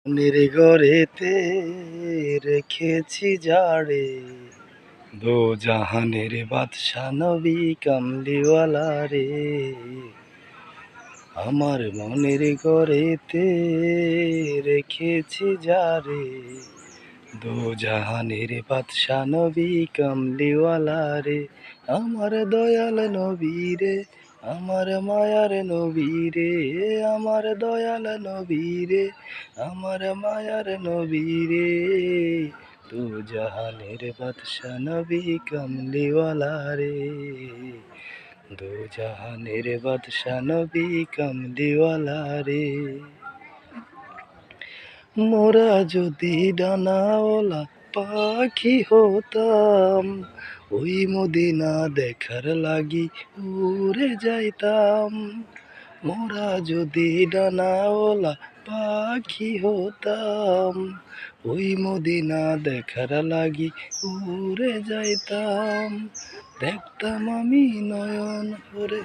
মনের ঘরেতে রেখেছি যারে, দো জাহানের বাদশা নবী কামলিওয়ালা রে। আমার মনের ঘরেতে রেখেছি যারে, দো জাহানের বাদশা নবী কামলিওয়ালা রে। আমার দয়াল নবী রে, আমার মায়ার নবী রে, আমার দয়াল নবী রে, আমার মায়ার নবী রে। দো জাহানের বাদশা নবী কামলিওয়ালা রে, দো জাহানের বাদশা নবী কামলিওয়ালা রে। মোরা যদি ডানাওয়ালা পাখি হতাম, ওই মদিনা দেখার লাগি উড়ে যাইতাম। মোরা যদি ডানাওয়ালা পাখি হতাম, ওই মদিনা দেখার লাগি উড়ে যাইতাম। দেখতাম আমি নয়ন ভরে